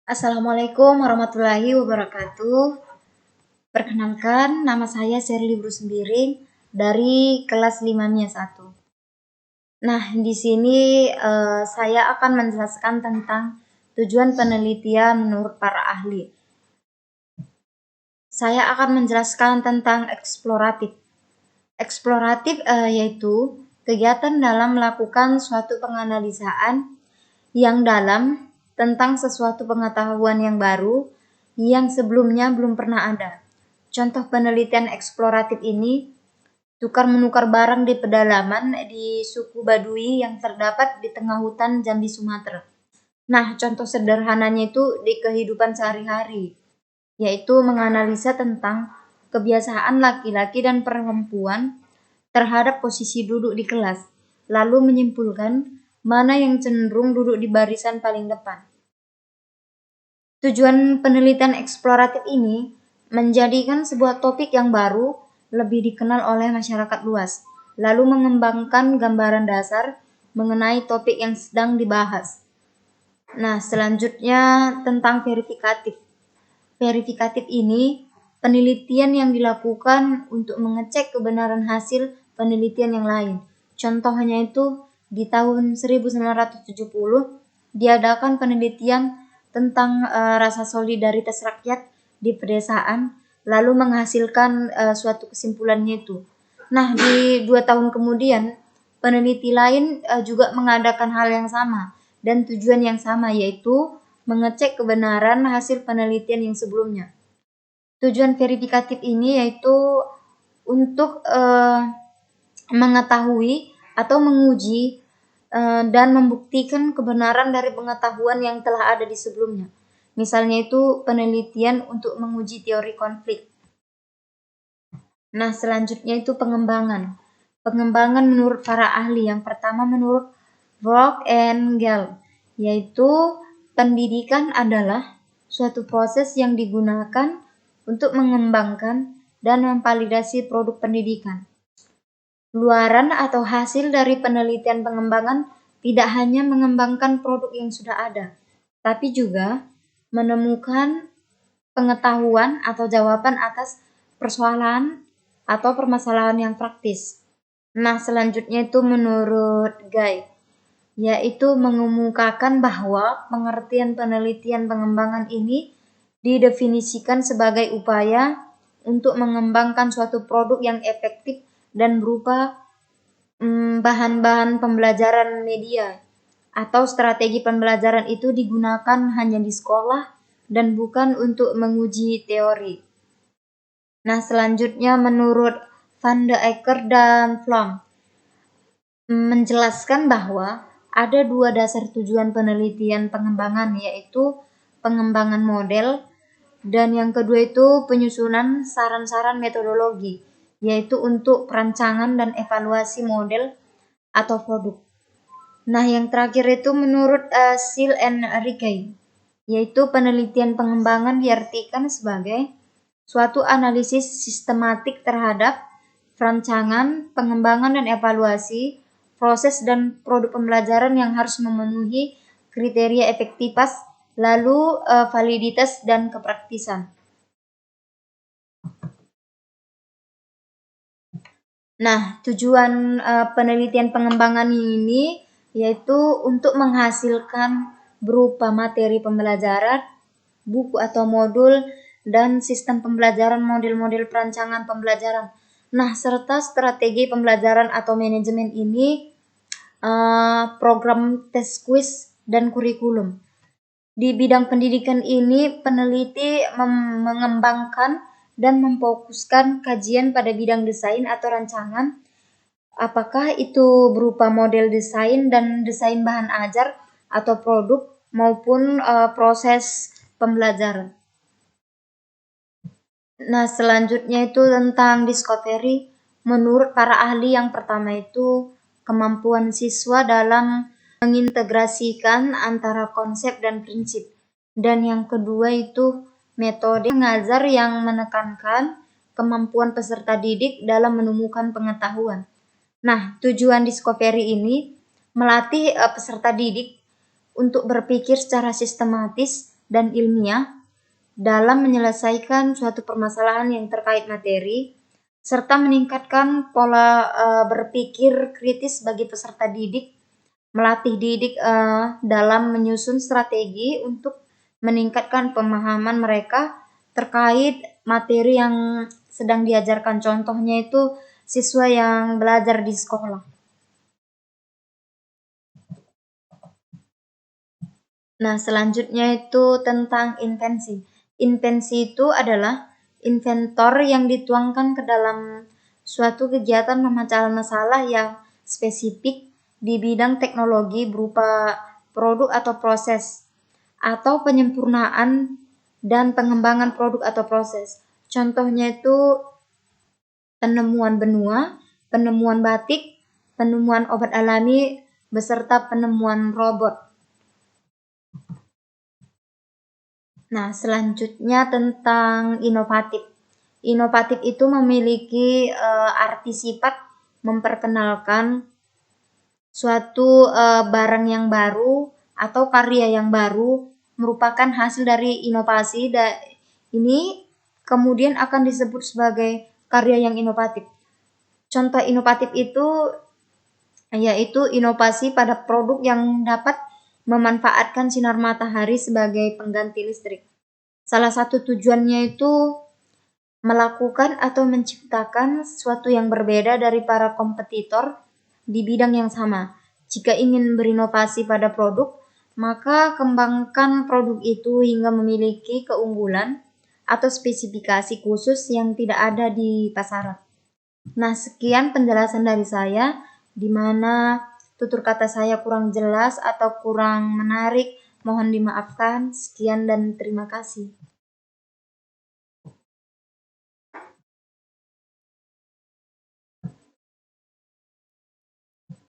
Assalamualaikum warahmatullahi wabarakatuh. Perkenalkan, nama saya Sherly Brusmbiring dari kelas 5 MIA 1. Nah, di sini saya akan menjelaskan tentang tujuan penelitian menurut para ahli. Saya akan menjelaskan tentang eksploratif. Eksploratif yaitu kegiatan dalam melakukan suatu penganalisaan yang dalam tentang sesuatu pengetahuan yang baru yang sebelumnya belum pernah ada. Contoh penelitian eksploratif ini tukar-menukar barang di pedalaman di suku Baduy yang terdapat di tengah hutan Jambi, Sumatera. Nah, contoh sederhananya itu di kehidupan sehari-hari, yaitu menganalisa tentang kebiasaan laki-laki dan perempuan terhadap posisi duduk di kelas, lalu menyimpulkan mana yang cenderung duduk di barisan paling depan. Tujuan penelitian eksploratif ini menjadikan sebuah topik yang baru lebih dikenal oleh masyarakat luas, lalu mengembangkan gambaran dasar mengenai topik yang sedang dibahas. Nah, selanjutnya tentang verifikatif. Verifikatif ini penelitian yang dilakukan untuk mengecek kebenaran hasil penelitian yang lain. Contohnya itu di tahun 1970 diadakan penelitian tentang rasa solidaritas rakyat di pedesaan, lalu menghasilkan suatu kesimpulannya itu. Nah, di 2 tahun kemudian peneliti lain juga mengadakan hal yang sama dan tujuan yang sama, yaitu mengecek kebenaran hasil penelitian yang sebelumnya. Tujuan verifikatif ini yaitu untuk mengetahui atau menguji dan membuktikan kebenaran dari pengetahuan yang telah ada di sebelumnya. Misalnya itu penelitian untuk menguji teori konflik. Nah, selanjutnya itu pengembangan. Pengembangan menurut para ahli. Yang pertama menurut Brock and Gale, yaitu pendidikan adalah suatu proses yang digunakan untuk mengembangkan dan memvalidasi produk pendidikan. Luaran atau hasil dari penelitian pengembangan tidak hanya mengembangkan produk yang sudah ada, tapi juga menemukan pengetahuan atau jawaban atas persoalan atau permasalahan yang praktis. Nah, selanjutnya itu menurut Guy, yaitu mengemukakan bahwa pengertian penelitian pengembangan ini didefinisikan sebagai upaya untuk mengembangkan suatu produk yang efektif dan berupa bahan-bahan pembelajaran media atau strategi pembelajaran itu digunakan hanya di sekolah dan bukan untuk menguji teori. Nah, selanjutnya menurut Van de Ecker dan Vlam menjelaskan bahwa ada 2 dasar tujuan penelitian pengembangan, yaitu pengembangan model dan yang kedua itu penyusunan saran-saran metodologi, yaitu untuk perancangan dan evaluasi model atau produk. Nah, yang terakhir itu menurut Seal and Rickey, yaitu penelitian pengembangan diartikan sebagai suatu analisis sistematik terhadap perancangan, pengembangan dan evaluasi proses dan produk pembelajaran yang harus memenuhi kriteria efektivitas, lalu validitas dan kepraktisan. Nah, tujuan penelitian pengembangan ini yaitu untuk menghasilkan berupa materi pembelajaran, buku atau modul, dan sistem pembelajaran model-model perancangan pembelajaran. Nah, serta strategi pembelajaran atau manajemen ini, program tes kuis dan kurikulum. Di bidang pendidikan ini, peneliti mengembangkan dan memfokuskan kajian pada bidang desain atau rancangan, apakah itu berupa model desain dan desain bahan ajar atau produk maupun proses pembelajaran. Nah, selanjutnya itu tentang discovery. Menurut para ahli, yang pertama itu kemampuan siswa dalam mengintegrasikan antara konsep dan prinsip. Dan yang kedua itu metode mengajar yang menekankan kemampuan peserta didik dalam menemukan pengetahuan. Nah, tujuan discovery ini melatih peserta didik untuk berpikir secara sistematis dan ilmiah dalam menyelesaikan suatu permasalahan yang terkait materi, serta meningkatkan pola berpikir kritis bagi peserta didik, melatih didik dalam menyusun strategi untuk meningkatkan pemahaman mereka terkait materi yang sedang diajarkan. Contohnya itu siswa yang belajar di sekolah. Nah, selanjutnya itu tentang invensi. Invensi itu adalah inventor yang dituangkan ke dalam suatu kegiatan memecahkan masalah yang spesifik di bidang teknologi berupa produk atau proses, atau penyempurnaan dan pengembangan produk atau proses. Contohnya itu penemuan benua, penemuan batik, penemuan obat alami, beserta penemuan robot. Nah, selanjutnya tentang inovatif. Inovatif itu memiliki arti sifat memperkenalkan suatu barang yang baru atau karya yang baru merupakan hasil dari inovasi. Ini kemudian akan disebut sebagai karya yang inovatif. Contoh inovatif itu yaitu inovasi pada produk yang dapat memanfaatkan sinar matahari sebagai pengganti listrik. Salah satu tujuannya itu melakukan atau menciptakan sesuatu yang berbeda dari para kompetitor di bidang yang sama. Jika ingin berinovasi pada produk, maka kembangkan produk itu hingga memiliki keunggulan atau spesifikasi khusus yang tidak ada di pasaran. Nah, sekian penjelasan dari saya, di mana tutur kata saya kurang jelas atau kurang menarik, mohon dimaafkan. Sekian dan terima kasih.